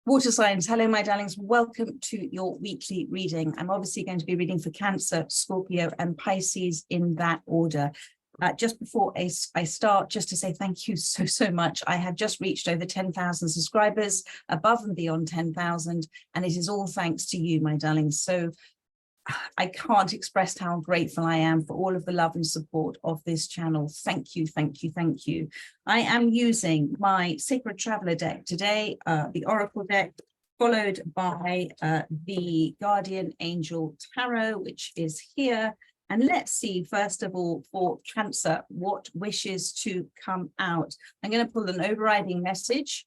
Water signs, hello my darlings, welcome to your weekly reading. I'm obviously going to be reading for Cancer, Scorpio and Pisces in that order. Just before I start, just to say thank you so much. I have just reached over 10,000 subscribers, above and beyond 10,000, and it is all thanks to you, my darlings. So I can't express how grateful I am for all of the love and support of this channel. Thank you, thank you, thank you. I am using my Sacred Traveler deck today, the Oracle deck, followed by the Guardian Angel Tarot, which is here. And let's see, first of all, for Cancer, what wishes to come out. I'm going to pull an overriding message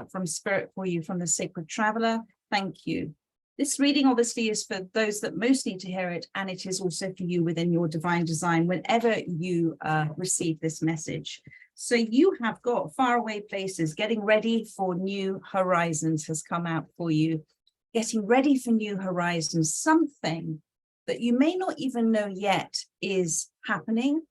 from Spirit for you from the Sacred Traveler. Thank you. This reading obviously is for those that most need to hear it, and it is also for you within your divine design whenever you receive this message. So you have got faraway places, getting ready for new horizons has come out for you. Getting ready for new horizons, something that you may not even know yet is happening,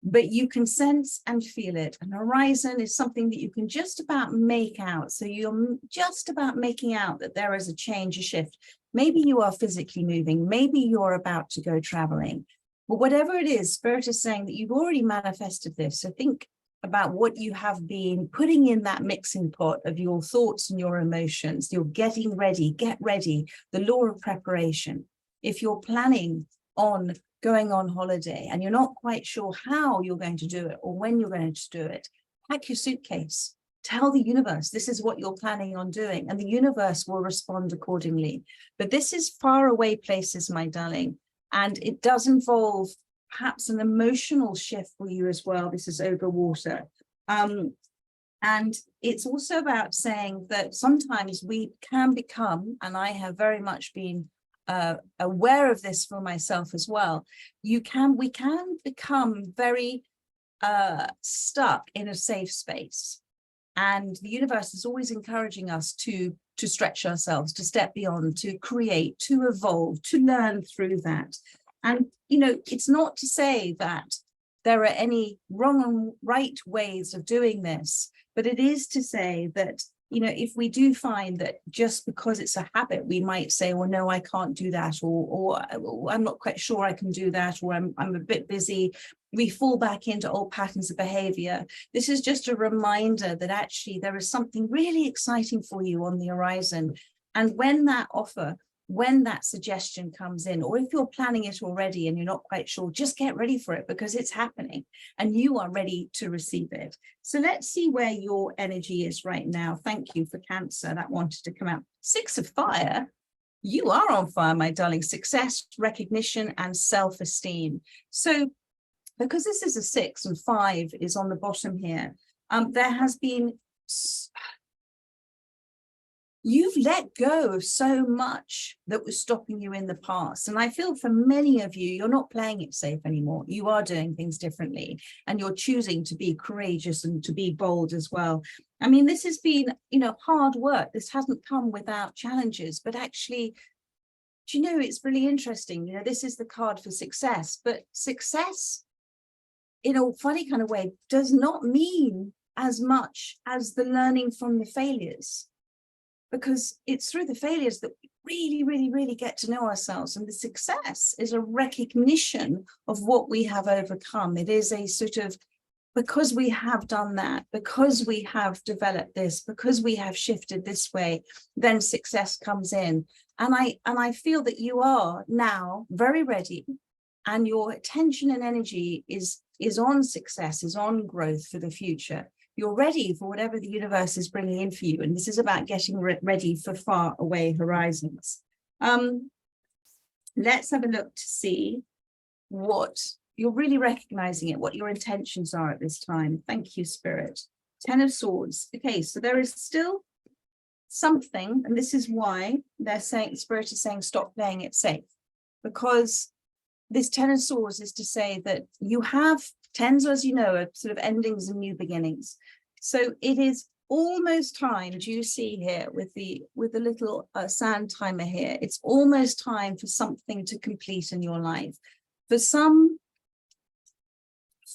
but you can sense and feel it. An horizon is something that you can just about make out. So you're just about making out that there is a change, a shift. Maybe you are physically moving. Maybe you're about to go traveling. But whatever it is, Spirit is saying that you've already manifested this. So think about what you have been putting in that mixing pot of your thoughts and your emotions. You're getting ready, get ready, the law of preparation. If you're planning on going on holiday and you're not quite sure how you're going to do it or when you're going to do it, pack your suitcase, tell the universe this is what you're planning on doing, and the universe will respond accordingly. But this is far away places, my darling, and it does involve perhaps an emotional shift for you as well. This is over water. And it's also about saying that sometimes we can become, and I have very much been aware of this for myself as well, we can become very stuck in a safe space, and the universe is always encouraging us to stretch ourselves, to step beyond, to create, to evolve, to learn through that. And you know, it's not to say that there are any wrong and right ways of doing this, but it is to say that, you know, if we do find that just because it's a habit, we might say, well, no, I can't do that, or I'm not quite sure I can do that, or I'm a bit busy. We fall back into old patterns of behavior. This is just a reminder that actually there is something really exciting for you on the horizon. And when that offer, when that suggestion comes in, or if you're planning it already and you're not quite sure, just get ready for it, because it's happening and you are ready to receive it. So let's see where your energy is right now. Thank you for Cancer. That wanted to come out. 6 of Fire. You are on fire, my darling. Success, recognition, and self-esteem. So because this is a 6 and 5 is on the bottom here, there has been... You've let go of so much that was stopping you in the past. And I feel for many of you, you're not playing it safe anymore. You are doing things differently, and you're choosing to be courageous and to be bold as well. I mean, this has been, you know, hard work. This hasn't come without challenges, but actually, do you know, it's really interesting. You know, this is the card for success, but success in a funny kind of way does not mean as much as the learning from the failures, because it's through the failures that we really get to know ourselves. And the success is a recognition of what we have overcome. It is a sort of, because we have done that, because we have developed this, because we have shifted this way, then success comes in. And I feel that you are now very ready, and your attention and energy is on success, is on growth for the future. You're ready for whatever the universe is bringing in for you. And this is about getting ready for far away horizons. Let's have a look to see what you're really recognizing it, what your intentions are at this time. Thank you, Spirit. 10 of Swords. Okay, so there is still something, and this is why they're saying, Spirit is saying, stop playing it safe, because this 10 of Swords is to say that you have 10s, as you know, are sort of endings and new beginnings. So it is almost time, do you see here with the little sand timer here, it's almost time for something to complete in your life, for some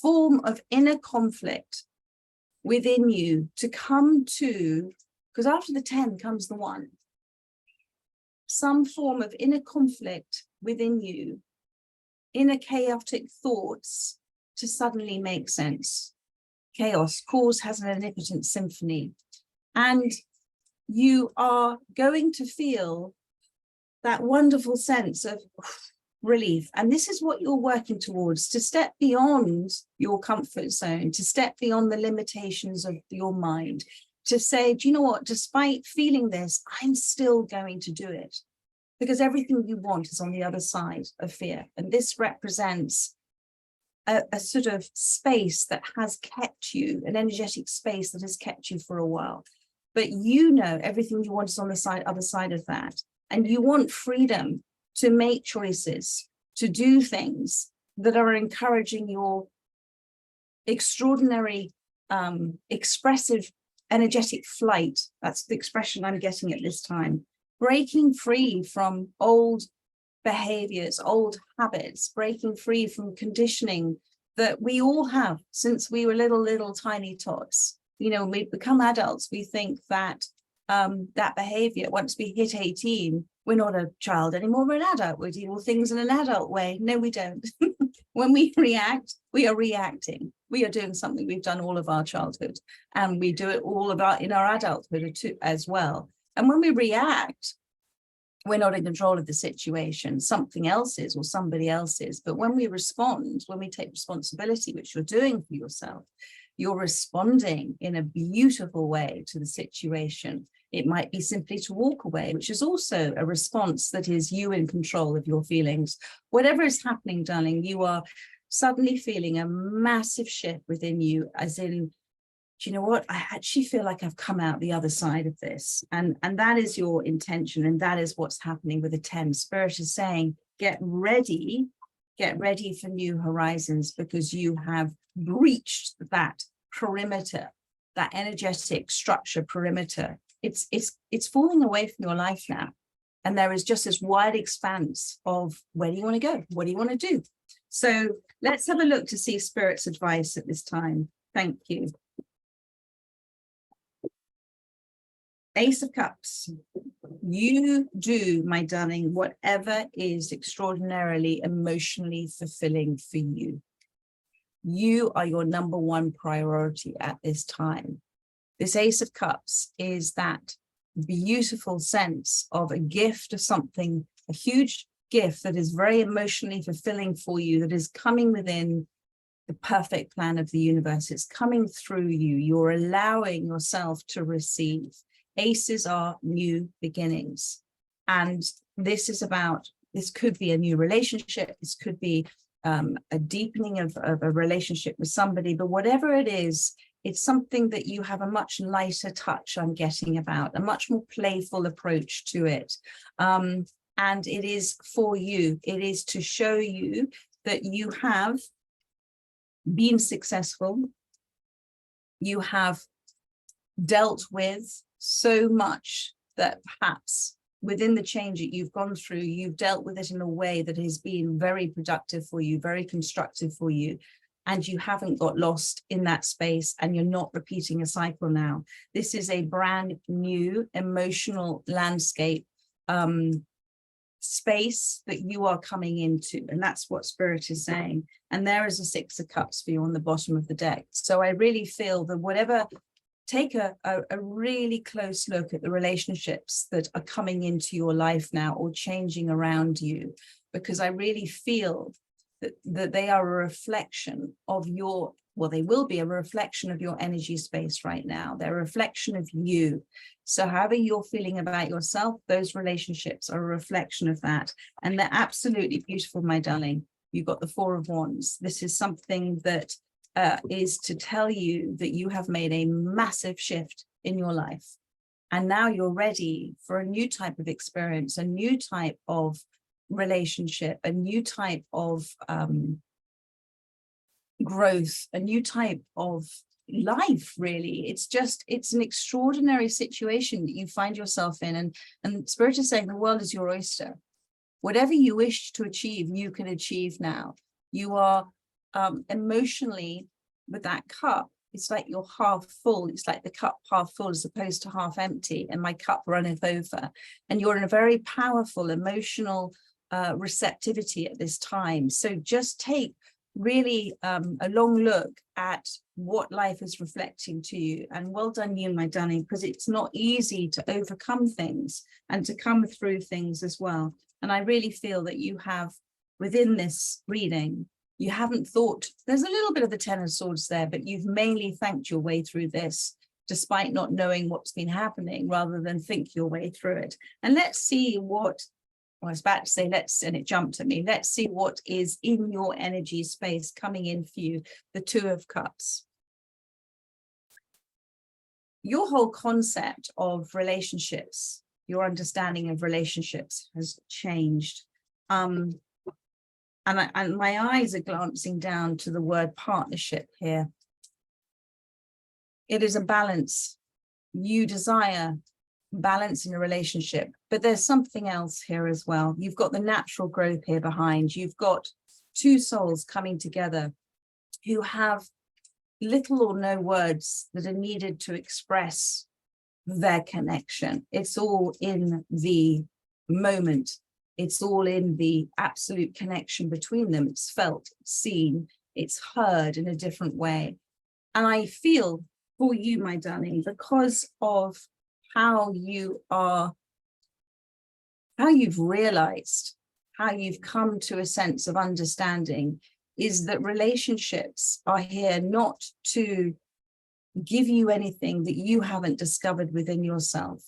form of inner conflict within you to come to because after the 10 comes the 1. Some form of inner conflict within you, inner chaotic thoughts to suddenly make sense. Chaos, cause has an omnipotent symphony. And you are going to feel that wonderful sense of relief. And this is what you're working towards, to step beyond your comfort zone, to step beyond the limitations of your mind, to say, do you know what, despite feeling this, I'm still going to do it. Because everything you want is on the other side of fear. And this represents a sort of space that has kept you, an energetic space that has kept you for a while. But you know everything you want is on the other side of that. And you want freedom to make choices, to do things that are encouraging your extraordinary, expressive, energetic flight. That's the expression I'm getting at this time. Breaking free from old behaviors, old habits, breaking free from conditioning that we all have since we were little tiny tots. You know, when we become adults, we think that that behavior, once we hit 18, we're not a child anymore, we're an adult. We deal with things in an adult way. No, we don't. When we react, we are reacting. We are doing something we've done all of our childhood, and we do it all in our adulthood too, as well. And when we react, we're not in control of the situation. Something else is, or somebody else is. But when we respond, when we take responsibility, which you're doing for yourself, you're responding in a beautiful way to the situation. It might be simply to walk away, which is also a response that is you in control of your feelings. Whatever is happening, darling, you are suddenly feeling a massive shift within you, as in, do you know what? I actually feel like I've come out the other side of this. And that is your intention. And that is what's happening with the 10. Spirit is saying, get ready for new horizons, because you have breached that perimeter, that energetic structure perimeter. It's falling away from your life now. And there is just this wide expanse of, where do you want to go? What do you want to do? So let's have a look to see Spirit's advice at this time. Thank you. Ace of Cups. You do, my darling, whatever is extraordinarily emotionally fulfilling for you. You are your number one priority at this time. This Ace of Cups is that beautiful sense of a gift of something, a huge gift that is very emotionally fulfilling for you, that is coming within the perfect plan of the universe. It's coming through you. You're allowing yourself to receive. Aces are new beginnings. And this is about, this could be a new relationship. This could be a deepening of a relationship with somebody, but whatever it is, it's something that you have a much lighter touch, I'm getting about, a much more playful approach to it. And it is for you. It is to show you that you have been successful. You have dealt with so much that perhaps within the change that you've gone through, you've dealt with it in a way that has been very productive for you, very constructive for you, and you haven't got lost in that space, and you're not repeating a cycle now. This is a brand new emotional landscape, space that you are coming into, and that's what Spirit is saying. And there is a 6 of Cups for you on the bottom of the deck. So I really feel that whatever, take a really close look at the relationships that are coming into your life now or changing around you, because I really feel that they are a reflection of your, well, they will be a reflection of your energy space right now. They're a reflection of you. So however you're feeling about yourself, those relationships are a reflection of that. And they're absolutely beautiful, my darling. You've got the 4 of Wands. This is something that is to tell you that you have made a massive shift in your life. And now you're ready for a new type of experience, a new type of relationship, a new type of growth, a new type of life, really. It's an extraordinary situation that you find yourself in. And Spirit is saying the world is your oyster. Whatever you wish to achieve, you can achieve now. You are emotionally, with that cup, it's like you're half full. It's like the cup half full as opposed to half empty, and my cup runneth over. And you're in a very powerful emotional receptivity at this time. So just take really a long look at what life is reflecting to you. And well done you, my darling, because it's not easy to overcome things and to come through things as well. And I really feel that you have, within this reading, you haven't thought, there's a little bit of the Ten of Swords there, but you've mainly thanked your way through this, despite not knowing what's been happening, rather than think your way through it. And let's see what, I was about to say let's, and it jumped at me, let's see what is in your energy space coming in for you, the Two of Cups. Your whole concept of relationships, your understanding of relationships has changed. And my eyes are glancing down to the word partnership here. It is a balance. You desire balance in a relationship, but there's something else here as well. You've got the natural growth here behind. You've got two souls coming together who have little or no words that are needed to express their connection. It's all in the moment. It's all in the absolute connection between them. It's felt, it's seen, it's heard in a different way. And I feel for you, my darling, because of how you are, how you've realized, how you've come to a sense of understanding, is that relationships are here not to give you anything that you haven't discovered within yourself.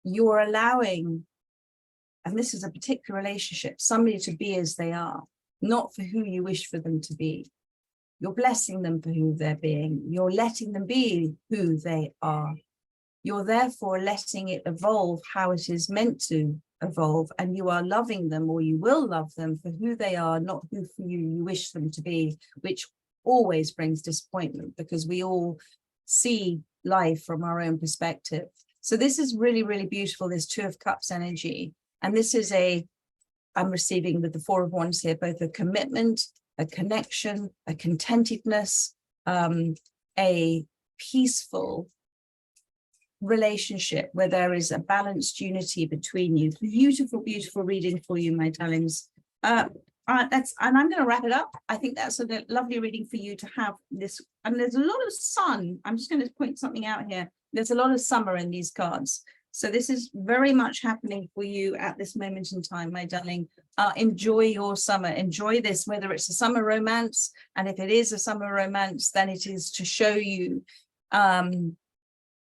You're allowing, and this is a particular relationship, somebody to be as they are, not for who you wish for them to be. You're blessing them for who they're being. You're letting them be who they are. You're therefore letting it evolve how it is meant to evolve, and you are loving them, or you will love them for who they are, not who for you wish them to be, which always brings disappointment because we all see life from our own perspective. So this is really, really beautiful, this Two of Cups energy. And this is I'm receiving with the Four of Wands here, both a commitment, a connection, a contentedness, a peaceful relationship where there is a balanced unity between you. Beautiful, beautiful reading for you, my darlings. And I'm going to wrap it up. I think that's a lovely reading for you to have this. And there's a lot of sun. I'm just going to point something out here. There's a lot of summer in these cards. So this is very much happening for you at this moment in time, my darling. Enjoy your summer. Enjoy this, whether it's a summer romance. And if it is a summer romance, then it is to show you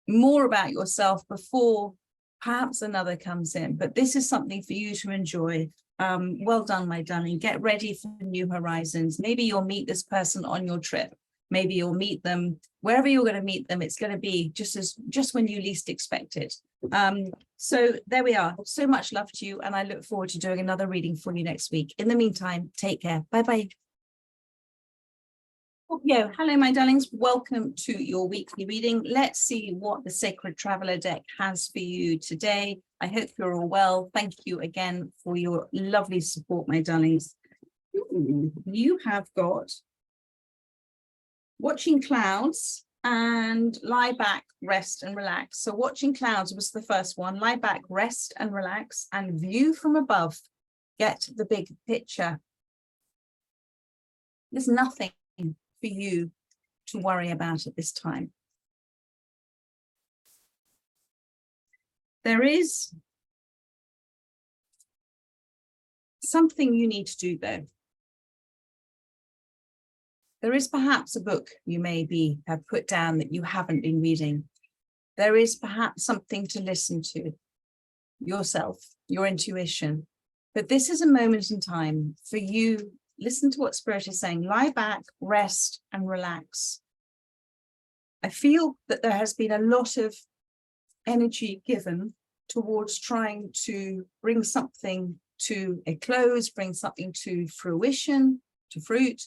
more about yourself before perhaps another comes in. But this is something for you to enjoy. Well done, my darling. Get ready for new horizons. Maybe you'll meet this person on your trip. Maybe you'll meet them wherever you're going to meet them. It's going to be just when you least expect it. So there we are. So much love to you, and I look forward to doing another reading for you next week. In the meantime, take care. Bye-bye. Scorpio, hello, my darlings. Welcome to your weekly reading. Let's see what the Sacred Traveler deck has for you today. I hope you're all well. Thank you again for your lovely support, my darlings. You have got Watching Clouds and Lie Back, Rest and Relax. So Watching Clouds was the first one. Lie back, rest and relax, and view from above. Get the big picture. There's nothing for you to worry about at this time. There is something you need to do, though. There is perhaps a book you maybe have put down that you haven't been reading. There is perhaps something to listen to yourself, your intuition. But this is a moment in time for you. Listen to what Spirit is saying. Lie back, rest, and relax. I feel that there has been a lot of energy given towards trying to bring something to a close, bring something to fruition, to fruit,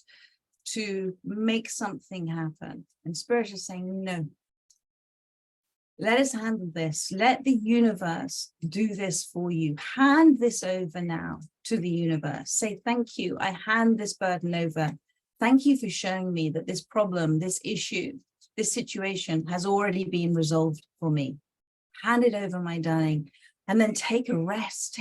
to make something happen. And Spirit is saying, no. Let us handle this. Let the universe do this for you. Hand this over now to the universe. Say, thank you. I hand this burden over. Thank you for showing me that this problem, this issue this situation has already been resolved for me. Hand it over, my darling, and then take a rest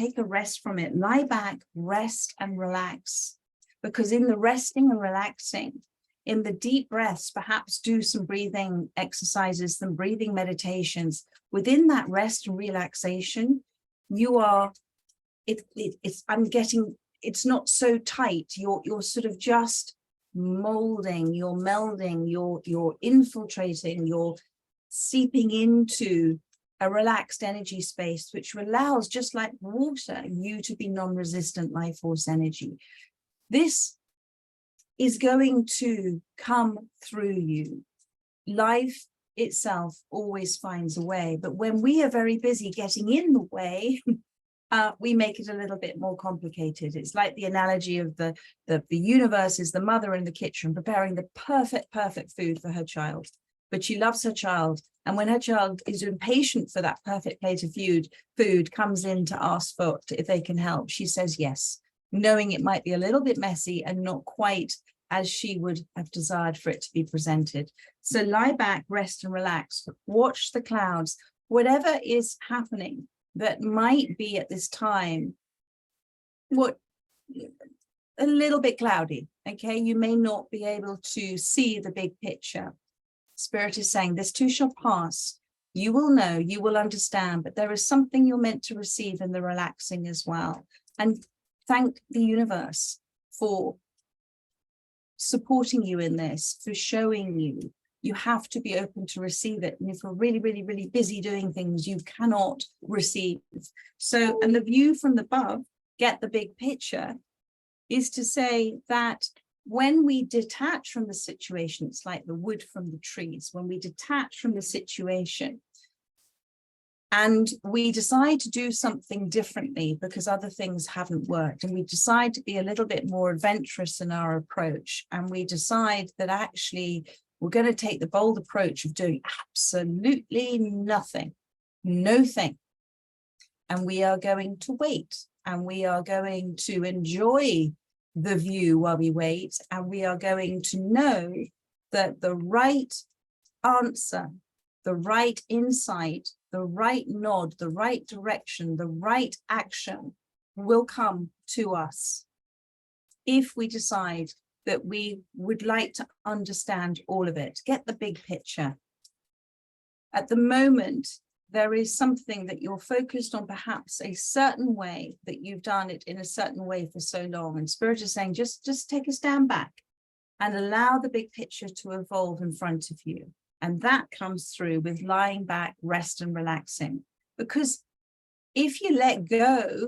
from it. Lie back, rest and relax, because in the resting and relaxing, in the deep breaths, perhaps do some breathing exercises, some breathing meditations. Within that rest and relaxation, you are, it's not so tight. You're sort of just molding, you're melding, you're infiltrating, you're seeping into a relaxed energy space, which allows, just like water, you to be non-resistant life force energy. This is going to come through you. Life itself always finds a way, but when we are very busy getting in the way, we make it a little bit more complicated. It's like the analogy of the universe is the mother in the kitchen preparing the perfect food for her child, but she loves her child. And when her child is impatient for that perfect plate of food comes in to ask for if they can help, she says yes, knowing it might be a little bit messy and not quite as she would have desired for it to be presented. So lie back, rest and relax, watch the clouds, whatever is happening that might be at this time, a little bit cloudy, okay? You may not be able to see the big picture. Spirit is saying this too shall pass. You will know, you will understand, but there is something you're meant to receive in the relaxing as well. And thank the universe for supporting you in this, for showing you. You have to be open to receive it. And if you're really, really, really busy doing things, you cannot receive. So, and the view from above, get the big picture, is to say that when we detach from the situation, it's like the wood from the trees. When we detach from the situation and we decide to do something differently because other things haven't worked, and we decide to be a little bit more adventurous in our approach, and we decide that actually we're going to take the bold approach of doing absolutely nothing, no thing. And we are going to wait, and we are going to enjoy the view while we wait, and we are going to know that the right answer, the right insight, the right nod, the right direction, the right action will come to us if we decide that we would like to understand all of it, get the big picture. At the moment, there is something that you're focused on, perhaps a certain way, that you've done it in a certain way for so long. And Spirit is saying, just take a stand back and allow the big picture to evolve in front of you. And that comes through with lying back, rest and relaxing. Because if you let go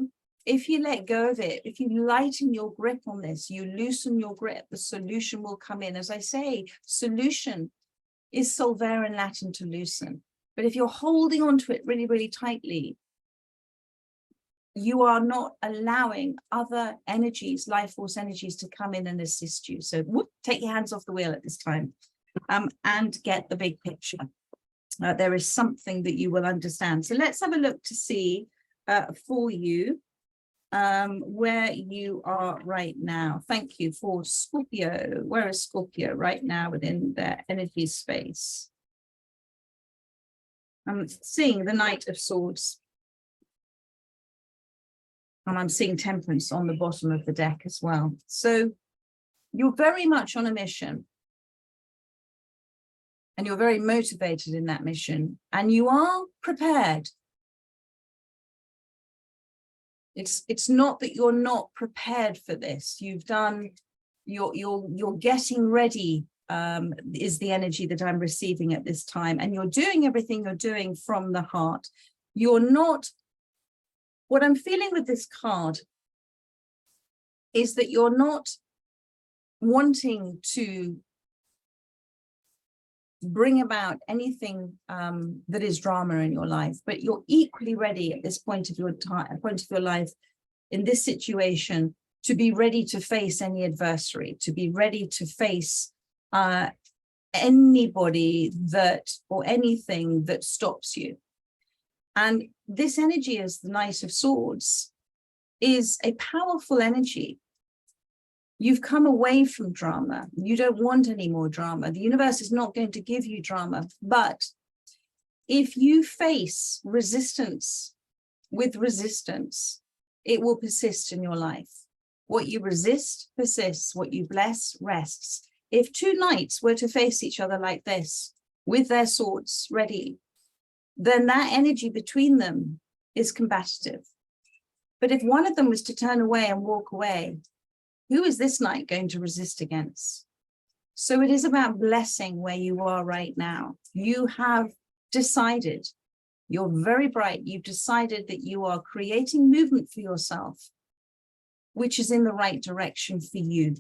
of it, if you lighten your grip on this, you loosen your grip, the solution will come in. As I say, solution is solvere in Latin, to loosen. But if you're holding on to it really, really tightly, you are not allowing other energies, life force energies, to come in and assist you. So take your hands off the wheel at this time, and get the big picture. There is something that you will understand. So let's have a look to see for you where you are right now. Thank you for Scorpio. Where is Scorpio right now within their energy space? I'm seeing the Knight of Swords. And I'm seeing Temperance on the bottom of the deck as well. So you're very much on a mission. And you're very motivated in that mission. And you are prepared. It's not that you're not prepared for this. You've done, you're getting ready, is the energy that I'm receiving at this time. And you're doing everything you're doing from the heart. You're not, what I'm feeling with this card is that you're not wanting to bring about anything that is drama in your life, but you're equally ready at this point of your life, in this situation, to be ready to face any adversary, to be ready to face anybody or anything that stops you. And this energy, as the Knight of Swords, is a powerful energy You've come away from drama. You don't want any more drama. The universe is not going to give you drama. But if you face resistance with resistance, it will persist in your life. What you resist persists. What you bless rests. If two knights were to face each other like this, with their swords ready, then that energy between them is combative. But if one of them was to turn away and walk away, who is this knight going to resist against? So it is about blessing where you are right now. You have decided, you're very bright, you've decided that you are creating movement for yourself, which is in the right direction for you.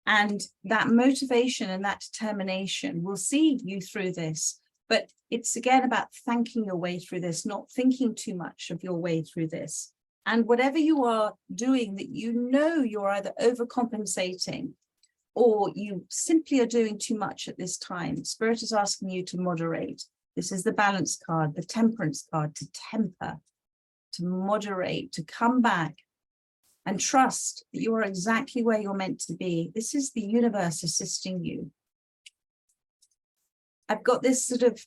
And that motivation and that determination will see you through this. But it's again about thanking your way through this, not thinking too much of your way through this. And whatever you are doing that you know you're either overcompensating or you simply are doing too much at this time, Spirit is asking you to moderate. This is the balance card, the temperance card, to temper, to moderate, to come back and trust that you are exactly where you're meant to be. This is the universe assisting you. I've got this sort of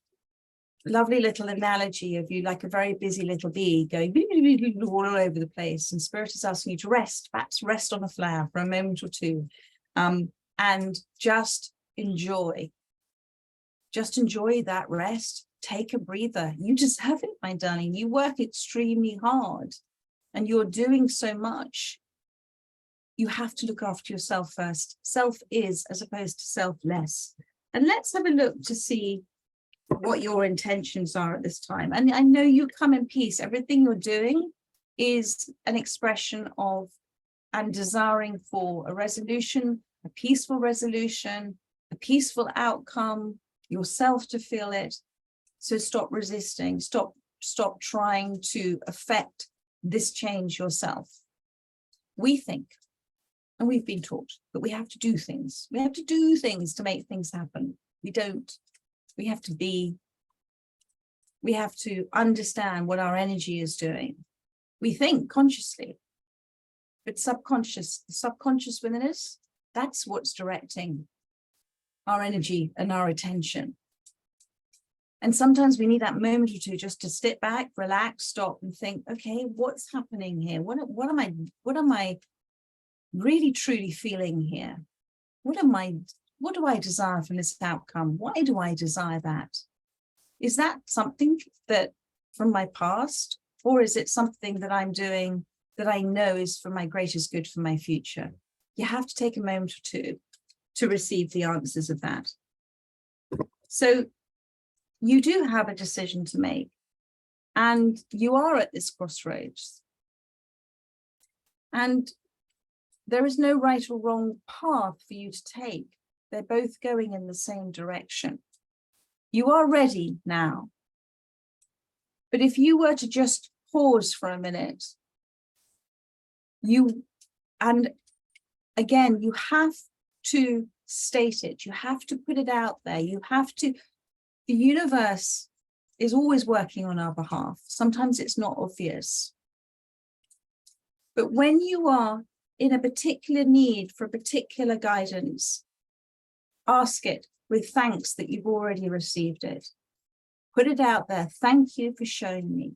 lovely little analogy of you like a very busy little bee going all over the place, and Spirit is asking you to rest, perhaps rest on a flower for a moment or two, and just enjoy that rest. Take a breather. You deserve it, my darling. You work extremely hard and you're doing so much. You have to look after yourself first. Self is as opposed to selfless. And let's have a look to see what your intentions are at this time. And I know you come in peace. Everything you're doing is an expression of and desiring for a resolution, a peaceful resolution, a peaceful outcome, yourself to feel it. So stop resisting, stop trying to affect this change yourself. We think, and we've been taught, that we have to do things. We have to do things to make things happen. We don't. We have to be. We have to understand what our energy is doing. We think consciously, but the subconscious within us, that's what's directing our energy and our attention. And sometimes we need that moment or two just to step back, relax, stop and think, okay, what's happening here? What am I really truly feeling here? What do I desire from this outcome? Why do I desire that? Is that something that from my past, or is it something that I'm doing that I know is for my greatest good for my future? You have to take a moment or two to receive the answers of that. So you do have a decision to make, and you are at this crossroads. And there is no right or wrong path for you to take. They're both going in the same direction. You are ready now. But if you were to just pause for a minute, and again, you have to state it. You have to put it out there. You have to. The universe is always working on our behalf. Sometimes it's not obvious. But when you are in a particular need for a particular guidance, ask it with thanks that you've already received it. Put it out there. Thank you for showing me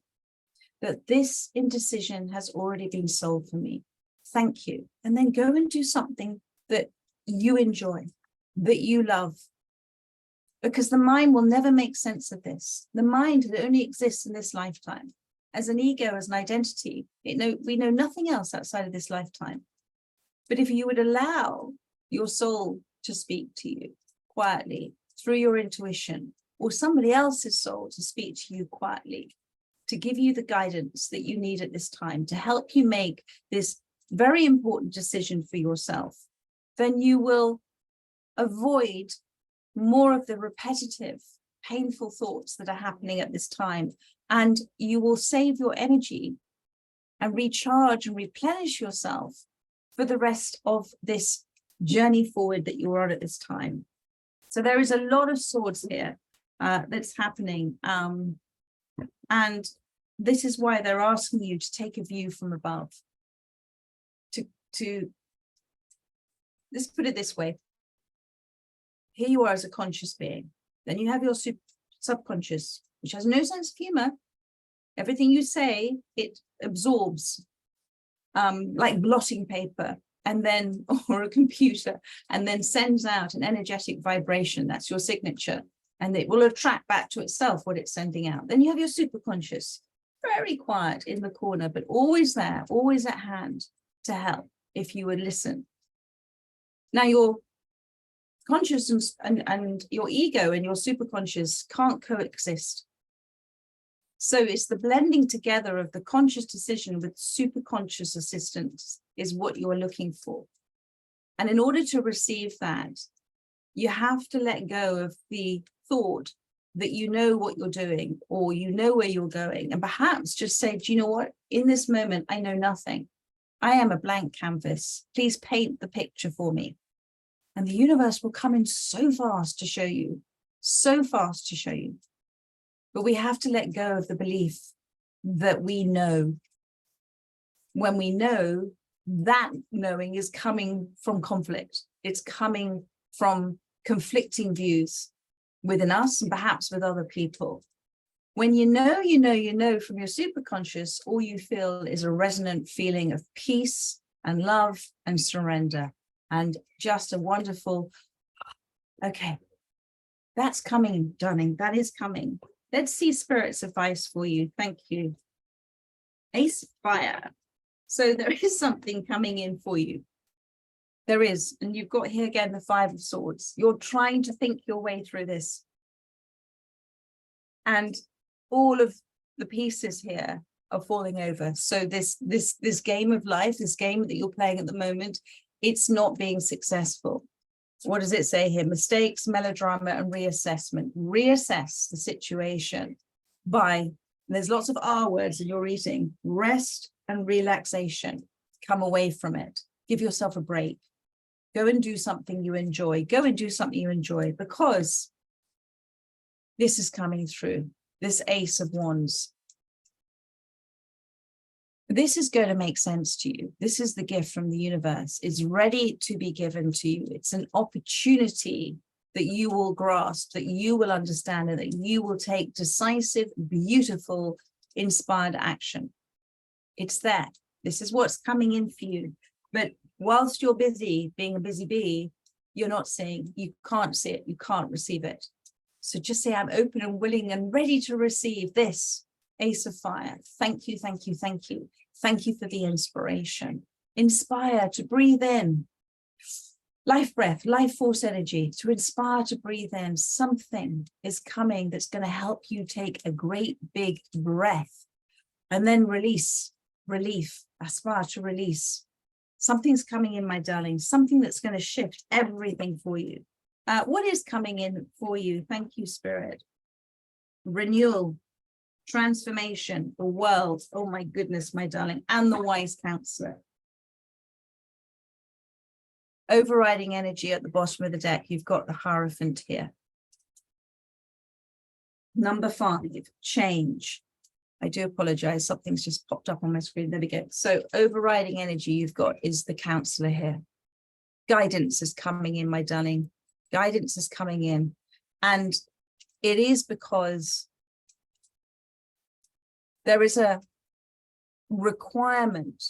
that this indecision has already been solved for me. Thank you. And then go and do something that you enjoy, that you love. Because the mind will never make sense of this. The mind only exists in this lifetime. As an ego, as an identity, we know nothing else outside of this lifetime. But if you would allow your soul to speak to you quietly through your intuition, or somebody else's soul to speak to you quietly, to give you the guidance that you need at this time, to help you make this very important decision for yourself, then you will avoid more of the repetitive, painful thoughts that are happening at this time. And you will save your energy and recharge and replenish yourself for the rest of this journey forward that you're on at this time. So there is a lot of swords here that's happening. And this is why they're asking you to take a view from above, to let's put it this way. Here you are as a conscious being. Then you have your subconscious, which has no sense of humor. Everything you say, it absorbs like blotting paper, and then, or a computer, and then sends out an energetic vibration. That's your signature. And it will attract back to itself what it's sending out. Then you have your superconscious, very quiet in the corner, but always there, always at hand to help if you would listen. Now, your conscious and your ego and your superconscious can't coexist. So it's the blending together of the conscious decision with superconscious assistance is what you're looking for. And in order to receive that, you have to let go of the thought that you know what you're doing or you know where you're going, and perhaps just say, do you know what? In this moment, I know nothing. I am a blank canvas. Please paint the picture for me. And the universe will come in so fast to show you, so fast to show you. But we have to let go of the belief that we know. When we know, that knowing is coming from conflict. It's coming from conflicting views within us and perhaps with other people. When you know from your superconscious, all you feel is a resonant feeling of peace and love and surrender and just a wonderful, okay, that's coming, darling, that is coming. Let's see Spirit's advice for you. Thank you. Ace of Fire. So there is something coming in for you. There is. And you've got here again the Five of Swords. You're trying to think your way through this. And all of the pieces here are falling over. So this game of life, this game that you're playing at the moment, it's not being successful. What does it say here? Mistakes, melodrama, and reassessment. Reassess the situation by, there's lots of R words in your reading, rest and relaxation. Come away from it. Give yourself a break. Go and do something you enjoy. Go and do something you enjoy, because this is coming through, this Ace of Wands. This is going to make sense to you. This is the gift from the universe. It's ready to be given to you. It's an opportunity that you will grasp, that you will understand, and that you will take decisive, beautiful, inspired action. It's there. This is what's coming in for you. But whilst you're busy being a busy bee, you're not seeing, you can't see it, you can't receive it. So just say, I'm open and willing and ready to receive this Ace of Fire. Thank you, thank you, thank you. Thank you for the inspiration. Inspire to breathe in. Life breath, life force energy, to inspire to breathe in. Something is coming that's going to help you take a great big breath and then release, relief, aspire to release. Something's coming in, my darling, something that's going to shift everything for you. What is coming in for you? Thank you, Spirit. Renewal, transformation, the world. Oh my goodness, my darling, and the wise counselor. Overriding energy at the bottom of the deck, you've got the Hierophant here. Number 5, change. I do apologize, something's just popped up on my screen. There we go. So overriding energy you've got is the counselor here. Guidance is coming in, my darling. Guidance is coming in. And it is because there is a requirement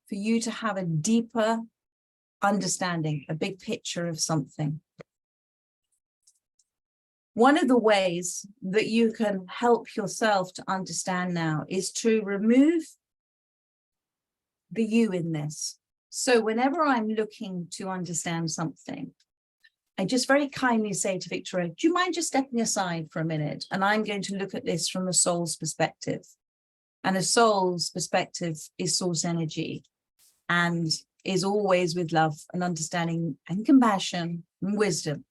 for you to have a deeper understanding, a big picture of something. One of the ways that you can help yourself to understand now is to remove the you in this. So whenever I'm looking to understand something, I just very kindly say to Victoria, do you mind just stepping aside for a minute? And I'm going to look at this from a soul's perspective. And a soul's perspective is source energy and is always with love and understanding and compassion and wisdom.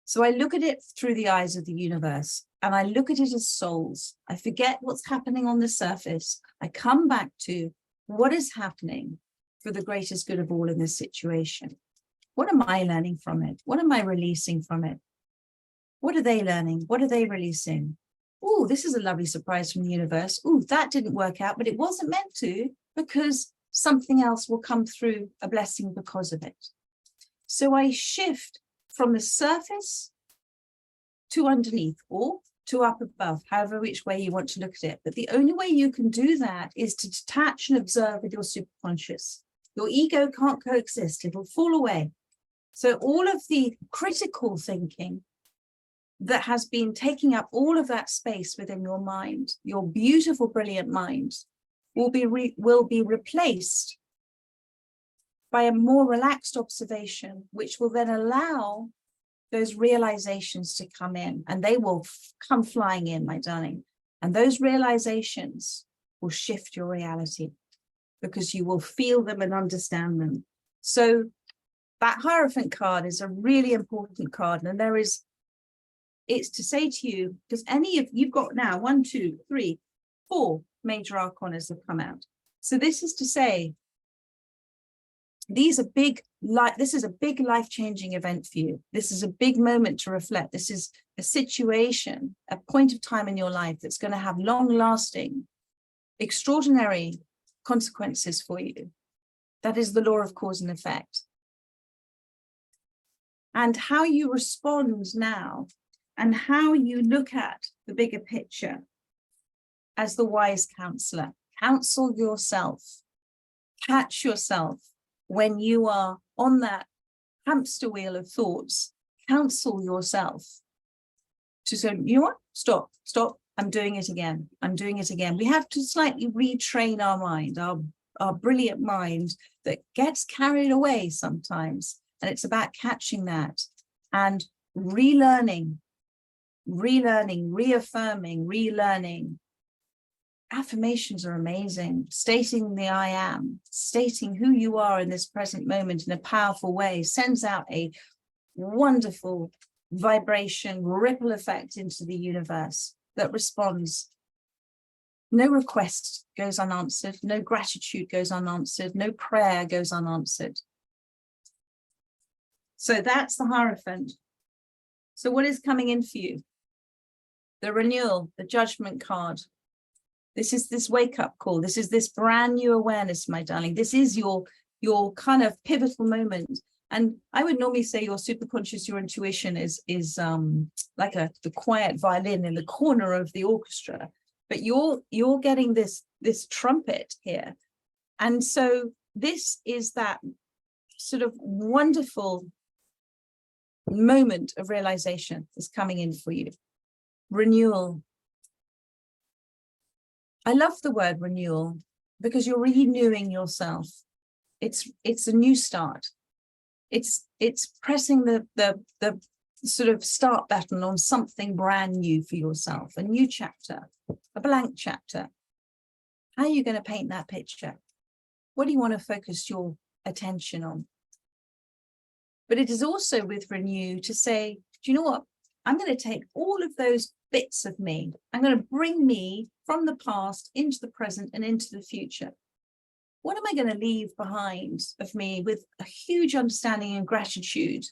So I look at it through the eyes of the universe, and I look at it as souls. I forget what's happening on the surface. I come back to what is happening for the greatest good of all in this situation. What am I learning from it? What am I releasing from it? What are they learning? What are they releasing? Oh, this is a lovely surprise from the universe. Oh, that didn't work out, but it wasn't meant to, because something else will come through, a blessing because of it. So I shift from the surface to underneath, or to up above, however which way you want to look at it. But the only way you can do that is to detach and observe with your superconscious. Your ego can't coexist, it'll fall away. So all of the critical thinking that has been taking up all of that space within your mind, your beautiful, brilliant mind, will be replaced by a more relaxed observation, which will then allow those realizations to come in, and they will come flying in, my darling. And those realizations will shift your reality because you will feel them and understand them. So that Hierophant card is a really important card. And it's to say to you, because you've got now 1, 2, 3, 4 major arcanas have come out. So this is to say, this is a big life-changing event for you. This is a big moment to reflect. This is a situation, a point of time in your life that's going to have long-lasting, extraordinary consequences for you. That is the law of cause and effect. And how you respond now, and how you look at the bigger picture as the wise counselor. Counsel yourself. Catch yourself when you are on that hamster wheel of thoughts. Counsel yourself to say, you know what? Stop. I'm doing it again. I'm doing it again. We have to slightly retrain our mind, our brilliant mind that gets carried away sometimes. And it's about catching that and relearning, reaffirming, relearning. Affirmations are amazing. Stating the I am, stating who you are in this present moment in a powerful way sends out a wonderful vibration, ripple effect into the universe that responds. No request goes unanswered, no gratitude goes unanswered, no prayer goes unanswered. So that's the Hierophant. So what is coming in for you? The renewal, the Judgment card. This is this wake-up call. This is this brand new awareness, my darling. This is your kind of pivotal moment. And I would normally say your superconscious, your intuition is like the quiet violin in the corner of the orchestra. But you're getting this trumpet here. And so this is that sort of wonderful moment of realization is coming in for you. Renewal. I love the word renewal because you're renewing yourself. It's a new start. It's pressing the sort of start button on something brand new for yourself, a new chapter, a blank chapter. How are you going to paint that picture? What do you want to focus your attention on? But it is also with renew to say, do you know what? I'm going to take all of those bits of me. I'm going to bring me from the past into the present and into the future. What am I going to leave behind of me with a huge understanding and gratitude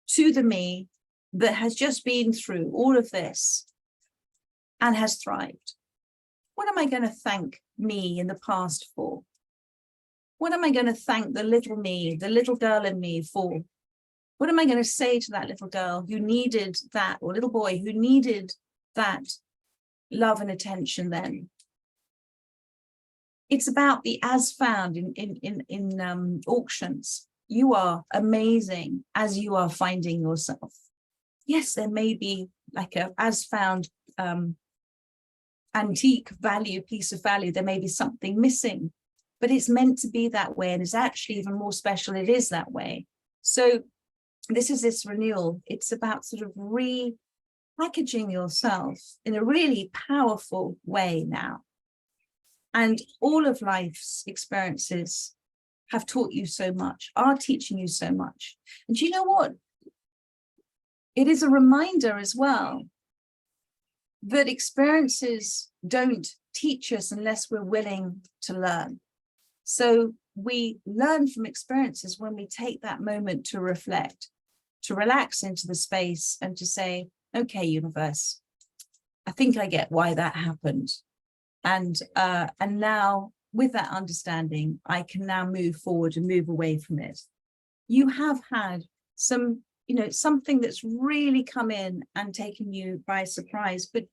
to the me that has just been through all of this and has thrived? What am I going to thank me in the past for? What am I going to thank the little me, the little girl in me for? What am I going to say to that little girl who needed that, or little boy who needed that love and attention then? It's about the as found in auctions. You are amazing as you are finding yourself. Yes, there may be like a as found antique value, piece of value. There may be something missing, but it's meant to be that way. And it's actually even more special. It is that way. So this is this renewal. It's about sort of repackaging yourself in a really powerful way now. And all of life's experiences have taught you so much, are teaching you so much. And you know what? It is a reminder as well that experiences don't teach us unless we're willing to learn. So we learn from experiences when we take that moment to reflect, to relax into the space and to say, okay, universe, I think I get why that happened. And now with that understanding, I can now move forward and move away from it. You have had some, something that's really come in and taken you by surprise. But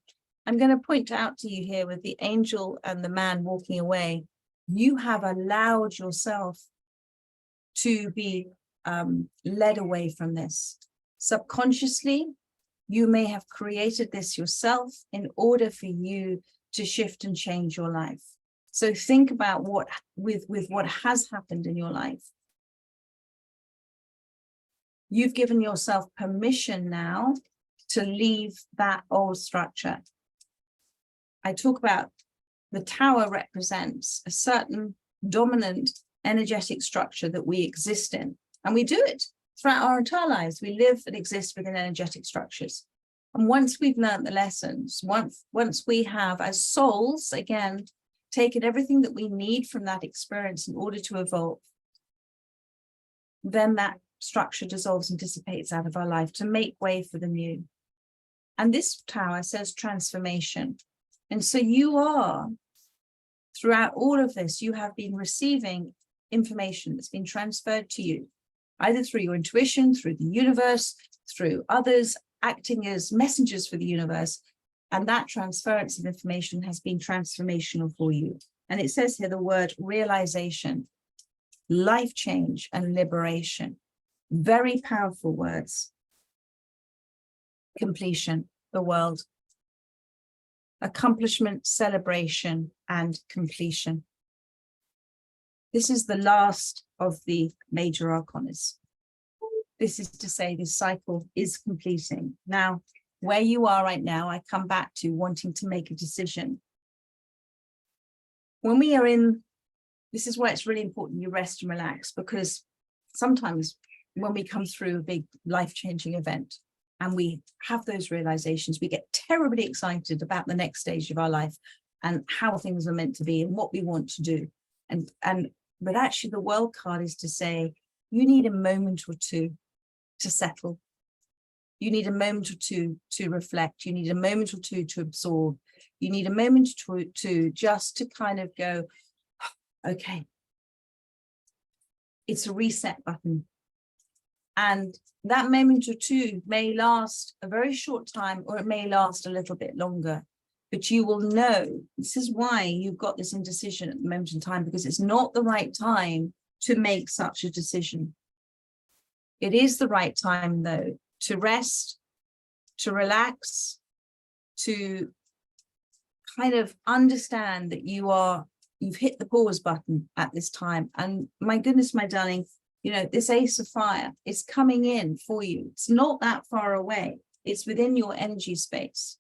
I'm going to point out to you here with the angel and the man walking away, you have allowed yourself to be led away from this. Subconsciously, you may have created this yourself in order for you to shift and change your life. So think about what with what has happened in your life. You've given yourself permission now to leave that old structure. I talk about the tower represents a certain dominant energetic structure that we exist in, and we do it throughout our entire lives. We live and exist within energetic structures. And once we've learned the lessons, once we have, as souls, again, taken everything that we need from that experience in order to evolve, then that structure dissolves and dissipates out of our life to make way for the new. And this tower says transformation. And so you are, throughout all of this, you have been receiving information that's been transferred to you, either through your intuition, through the universe, through others acting as messengers for the universe. And that transference of information has been transformational for you. And it says here the word realization, life change, and liberation. Very powerful words. Completion, the world. Accomplishment, celebration, and completion. This is the last of the major arcanas. This is to say this cycle is completing. Now, where you are right now, I come back to wanting to make a decision. When we are in, this is where it's really important you rest and relax, because sometimes when we come through a big life-changing event and we have those realizations, we get terribly excited about the next stage of our life and how things are meant to be and what we want to do. But actually the world card is to say, you need a moment or two to settle. You need a moment or two to reflect. You need a moment or two to absorb. You need a moment to just to kind of go, okay, it's a reset button. And that moment or two may last a very short time, or it may last a little bit longer. But you will know, this is why you've got this indecision at the moment in time, because it's not the right time to make such a decision. It is the right time, though, to rest, to relax, to kind of understand that you've hit the pause button at this time. And my goodness, my darling, this Ace of Fire is coming in for you. It's not that far away. It's within your energy space.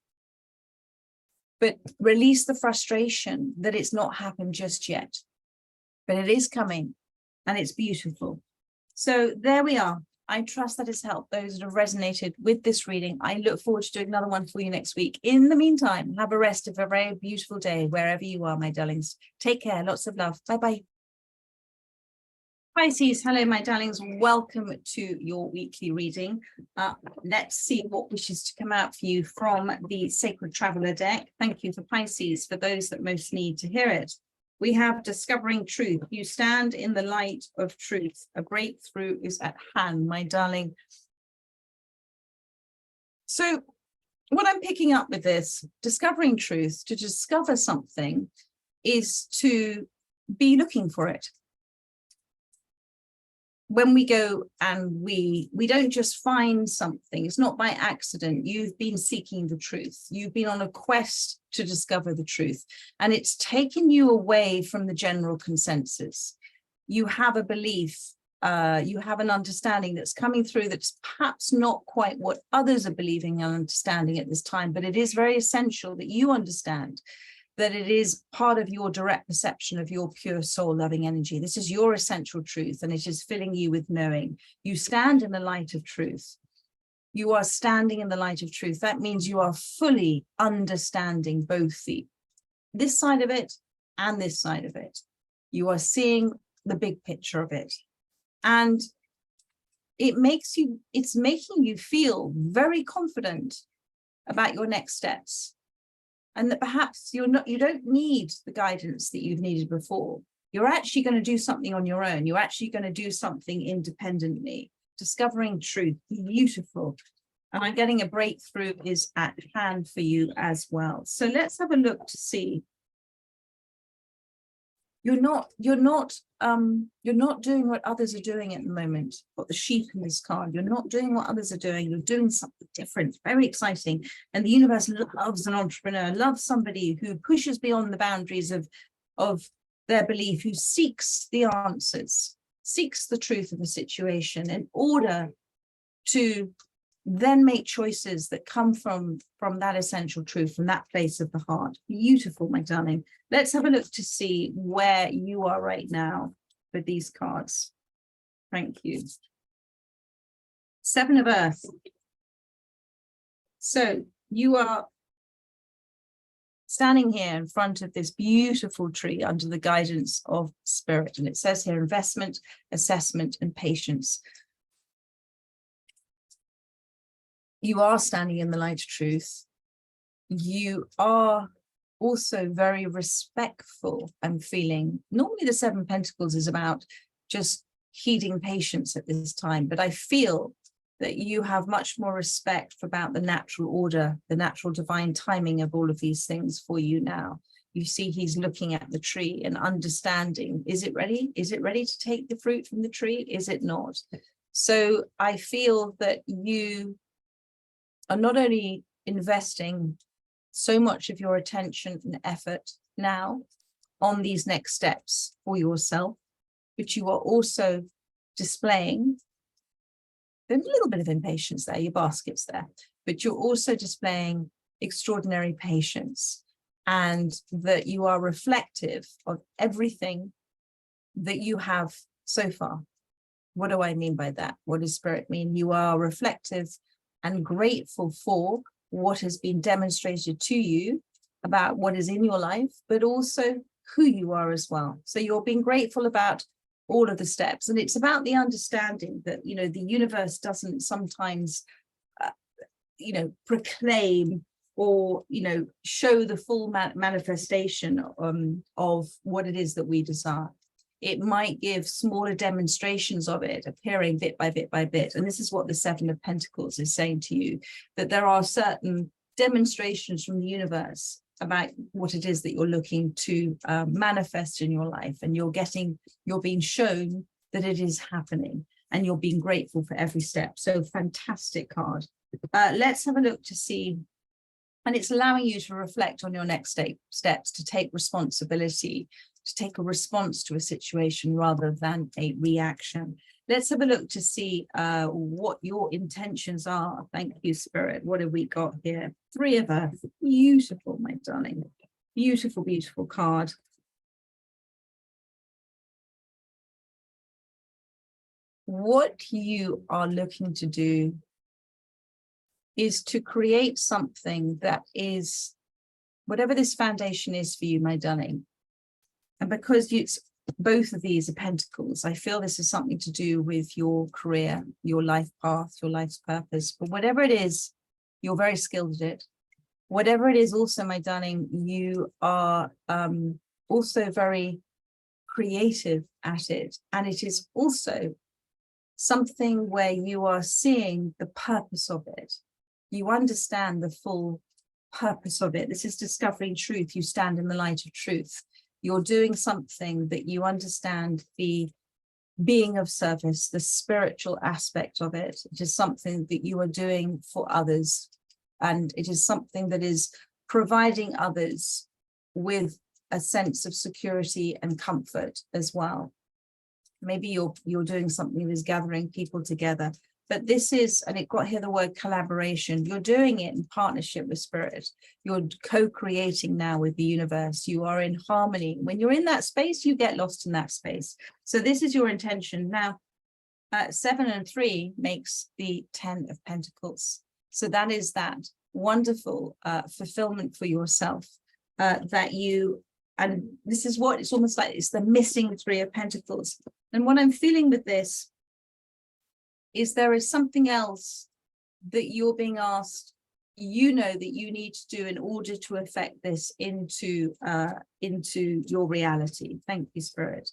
But release the frustration that it's not happened just yet. But it is coming, and it's beautiful. So there we are. I trust that has helped those that have resonated with this reading. I look forward to doing another one for you next week. In the meantime, have a rest of a very beautiful day, wherever you are, my darlings. Take care. Lots of love. Bye-bye. Pisces, hello, my darlings. Welcome to your weekly reading. Let's see what wishes to come out for you from the Sacred Traveler deck. Thank you for Pisces, for those that most need to hear it. We have discovering truth. You stand in the light of truth. A breakthrough is at hand, my darling. So what I'm picking up with this, discovering truth, to discover something, is to be looking for it. When we go and we don't just find something, it's not by accident. You've been seeking the truth. You've been on a quest to discover the truth, and it's taken you away from the general consensus. You have a belief, you have an understanding that's coming through that's perhaps not quite what others are believing and understanding at this time, but it is very essential that you understand that it is part of your direct perception of your pure soul loving energy. This is your essential truth, and it is filling you with knowing. You stand in the light of truth. You are standing in the light of truth. That means you are fully understanding both this side of it and this side of it. You are seeing the big picture of it. And it's making you feel very confident about your next steps. and that perhaps you don't need the guidance that you've needed before. You're actually going to do something on your own. You're actually going to do something independently. Discovering truth, beautiful. And I'm getting a breakthrough is at hand for you as well. So let's have a look to see. You're not doing what others are doing at the moment. Got the sheep in this card. You're not doing what others are doing. You're doing something different, very exciting. And the universe loves an entrepreneur, loves somebody who pushes beyond the boundaries of their belief, who seeks the answers, seeks the truth of the situation in order to then make choices that come from that essential truth, from that place of the heart. Beautiful, my darling. Let's have a look to see where you are right now with these cards. Thank you. Seven of Earth. So you are standing here in front of this beautiful tree under the guidance of Spirit. And it says here, investment, assessment, and patience. You are standing in the light of truth. You are also very respectful and feeling. Normally the Seven of Pentacles is about just heeding patience at this time, but I feel that you have much more respect about the natural order, the natural divine timing of all of these things for you now. You see he's looking at the tree and understanding, is it ready? Is it ready to take the fruit from the tree? Is it not? So I feel that you are not only investing so much of your attention and effort now on these next steps for yourself, but you are also displaying a little bit of impatience there, your basket's there, but you're also displaying extraordinary patience, and that you are reflective of everything that you have so far. What do I mean by that? What does Spirit mean? You are reflective and grateful for what has been demonstrated to you about what is in your life, but also who you are as well. So you're being grateful about all of the steps. And it's about the understanding that, you know, the universe doesn't sometimes, proclaim or, show the full manifestation of what it is that we desire. It might give smaller demonstrations of it appearing bit by bit by bit. And this is what the Seven of Pentacles is saying to you, that there are certain demonstrations from the universe about what it is that you're looking to manifest in your life. And you're being shown that it is happening, and you're being grateful for every step. So fantastic card. Let's have a look to see. And it's allowing you to reflect on your next steps, to take responsibility, to take a response to a situation rather than a reaction. Let's have a look to see what your intentions are. Thank you, Spirit. What have we got here? Three of Earth. Beautiful, my darling. Beautiful, beautiful card. What you are looking to do is to create something that is, whatever this foundation is for you, my darling. And because it's both of these are pentacles, I feel this is something to do with your career, your life path, your life's purpose. But whatever it is, you're very skilled at it. Whatever it is also, my darling, you are also very creative at it. And it is also something where you are seeing the purpose of it. You understand the full purpose of it. This is discovering truth. You stand in the light of truth. You're doing something that you understand the being of service, the spiritual aspect of it. It is something that you are doing for others. And it is something that is providing others with a sense of security and comfort as well. Maybe you're doing something that is gathering people together. But this is, and it got here the word collaboration. You're doing it in partnership with Spirit. You're co-creating now with the universe. You are in harmony. When you're in that space, you get lost in that space. So this is your intention. Now, 7 and 3 makes the 10 of Pentacles. So that is that wonderful fulfillment for yourself that you, and this is what it's almost like, it's the missing 3 of Pentacles. And what I'm feeling with this is there is something else that you're being asked, you know that you need to do in order to affect this into your reality. Thank you, Spirit.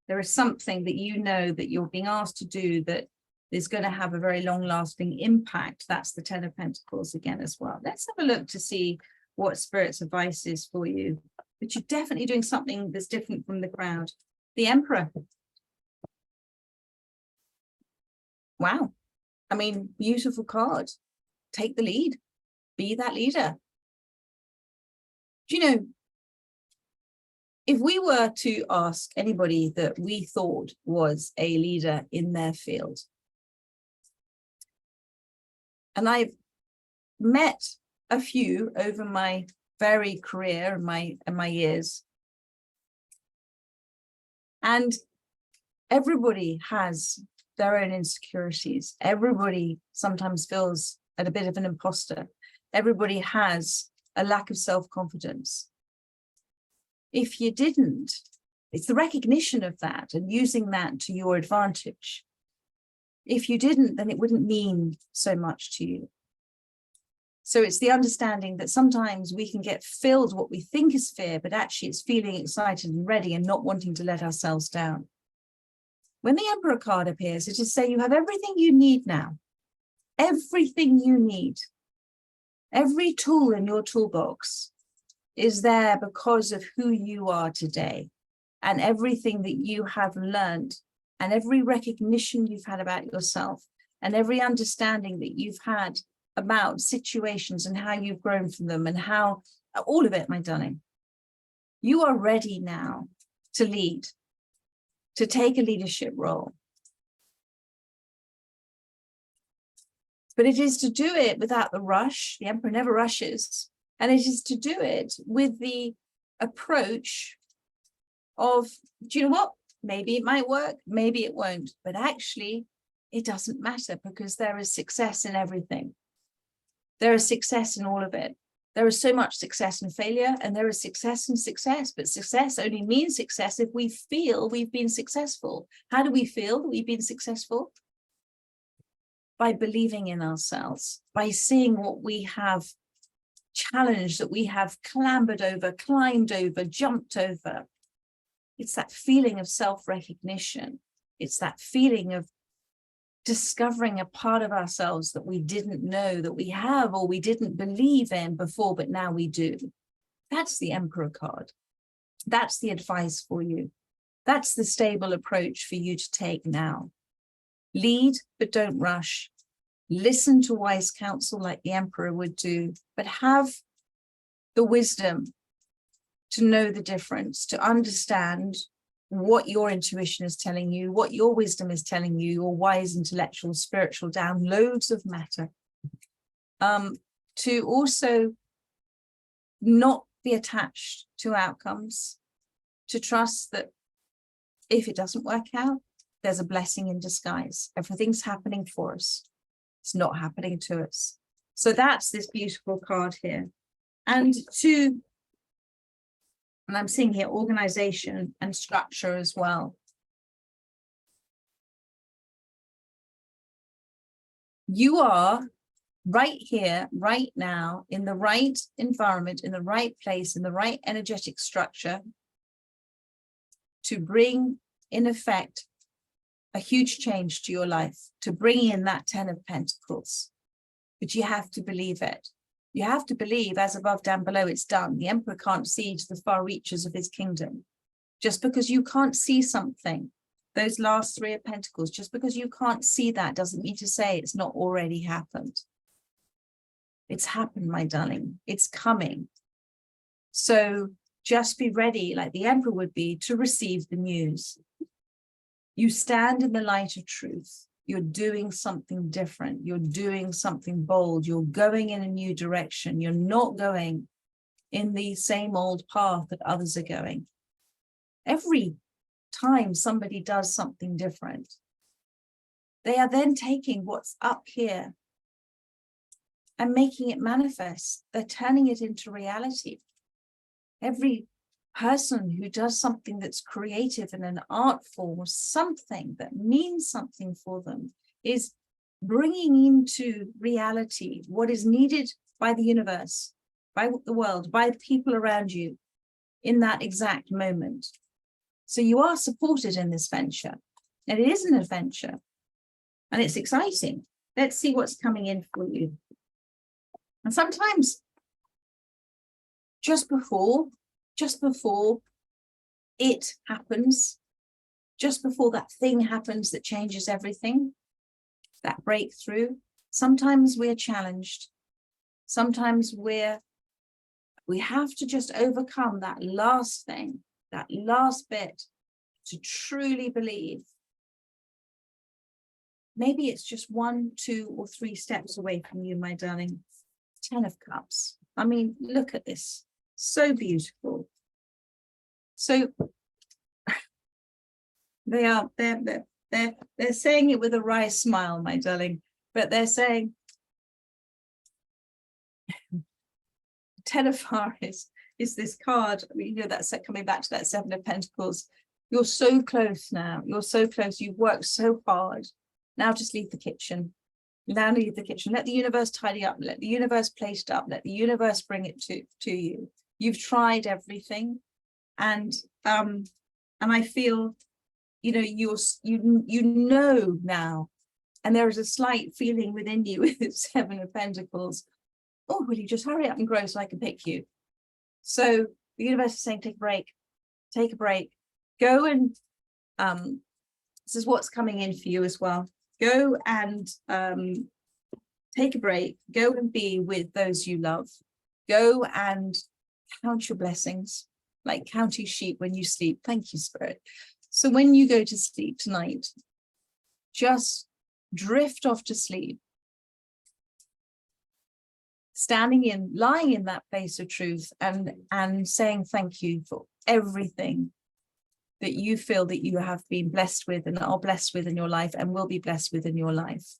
There is something that you know that you're being asked to do that is going to have a very long-lasting impact. That's the Ten of Pentacles again as well. Let's have a look to see what Spirit's advice is for you. But you're definitely doing something that's different from the crowd. The Emperor. Wow. I mean, beautiful card. Take the lead. Be that leader. Do you know, if we were to ask anybody that we thought was a leader in their field, and I've met a few over my varied career and my years, and everybody has their own insecurities. Everybody sometimes feels at a bit of an imposter. Everybody has a lack of self-confidence. If you didn't, it's the recognition of that and using that to your advantage. If you didn't, then it wouldn't mean so much to you. So it's the understanding that sometimes we can get filled what we think is fear, but actually it's feeling excited and ready and not wanting to let ourselves down. When the Emperor card appears, it is saying you have everything you need now. Everything you need. Every tool in your toolbox is there because of who you are today, and everything that you have learned, and every recognition you've had about yourself, and every understanding that you've had about situations and how you've grown from them, and how all of it, my darling. You are ready now to lead, to take a leadership role. But it is to do it without the rush. The Emperor never rushes. And it is to do it with the approach of, do you know what? Maybe it might work, maybe it won't. But actually, it doesn't matter because there is success in everything. There is success in all of it. There is so much success and failure, and there is success and success. But success only means success if we feel we've been successful. How do we feel that we've been successful? By believing in ourselves, by seeing what we have challenged, that we have clambered over, climbed over, jumped over. It's that feeling of self-recognition. It's that feeling of discovering a part of ourselves that we didn't know that we have, or we didn't believe in before, but now we do. That's the Emperor card. That's the advice for you. That's the stable approach for you to take now. Lead, but don't rush. Listen to wise counsel like the Emperor would do, but have the wisdom to know the difference, to understand what your intuition is telling you, what your wisdom is telling you, your wise, intellectual, spiritual downloads of matter. To also not be attached to outcomes, to trust that if it doesn't work out, there's a blessing in disguise. Everything's happening for us. It's not happening to us. So that's this beautiful card here. And I'm seeing here organization and structure as well. You are right here, right now, in the right environment, in the right place, in the right energetic structure to bring in effect a huge change to your life, to bring in that Ten of Pentacles. But you have to believe it. You have to believe, as above, down below, it's done. The Emperor can't see to the far reaches of his kingdom. Just because you can't see something, those last Three of Pentacles, just because you can't see that doesn't mean to say it's not already happened. It's happened, my darling. It's coming. So just be ready, like the Emperor would be, to receive the news. You stand in the light of truth. You're doing something different. You're doing something bold. You're going in a new direction. You're not going in the same old path that others are going. Every time somebody does something different, they are then taking what's up here and making it manifest. They're turning it into reality. Every person who does something that's creative in an art form or something that means something for them is bringing into reality what is needed by the universe, by the world, by the people around you in that exact moment. So you are supported in this venture, and it is an adventure, and it's exciting. Let's see what's coming in for you. And sometimes just before it happens, just before that thing happens that changes everything, that breakthrough, sometimes we're challenged. Sometimes we have to just overcome that last thing, that last bit, to truly believe. Maybe it's just 1, 2, or 3 steps away from you, my darling. 10 of Cups. I mean, look at this. So beautiful. So they're saying it with a wry smile, my darling, but they're saying 10 of Fires is this card. You know, that's coming back to that 7 of Pentacles. You're so close now. You're so close. You've worked so hard. Now just leave the kitchen. Now leave the kitchen. Let the universe tidy up. Let the universe place it up. Let the universe bring it to you. You've tried everything, and I feel, you know, you know now, and there is a slight feeling within you with the 7 of Pentacles. Oh, will you just hurry up and grow so I can pick you? So the universe is saying, take a break. Take a break. Go and this is what's coming in for you as well. Go and take a break. Go and be with those you love. Go and count your blessings, like counting sheep when you sleep. Thank you, Spirit. So when you go to sleep tonight, just drift off to sleep, lying in that place of truth, and saying thank you for everything that you feel that you have been blessed with and are blessed with in your life and will be blessed with in your life.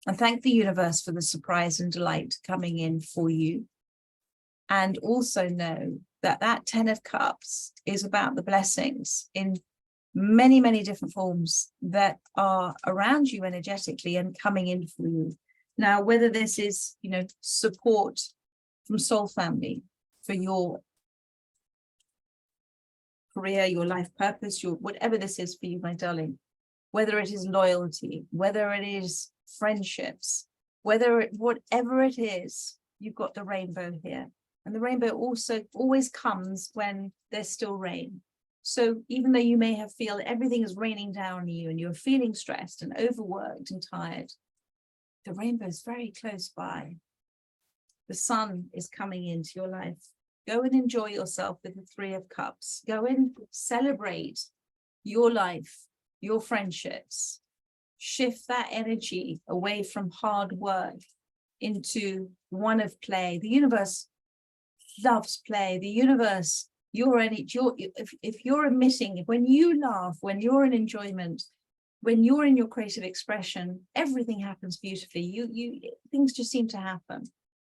And thank the universe for the surprise and delight coming in for you. And also know that that 10 of Cups is about the blessings in many, many different forms that are around you energetically and coming in for you. Now, whether this is, you know, support from soul family for your career, your life purpose, your whatever this is for you, my darling, whether it is loyalty, whether it is friendships, whatever it is, you've got the rainbow here. And the rainbow also always comes when there's still rain. So even though you may feel everything is raining down on you and you're feeling stressed and overworked and tired, the rainbow is very close by. The sun is coming into your life. Go and enjoy yourself with the 3 of Cups. Go and celebrate your life, your friendships. Shift that energy away from hard work into one of play. The universe loves play. The universe, if you're emitting, when you laugh, when you're in enjoyment, when you're in your creative expression, everything happens beautifully. Things just seem to happen,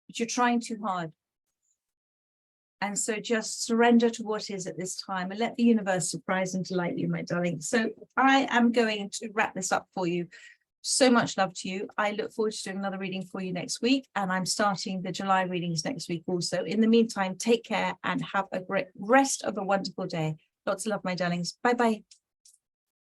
but you're trying too hard. And so just surrender to what is at this time and let the universe surprise and delight you, my darling. So I am going to wrap this up for you. So much love to you. I look forward to doing another reading for you next week. And I'm starting the July readings next week also. In the meantime, take care and have a great rest of a wonderful day. Lots of love, my darlings. Bye-bye.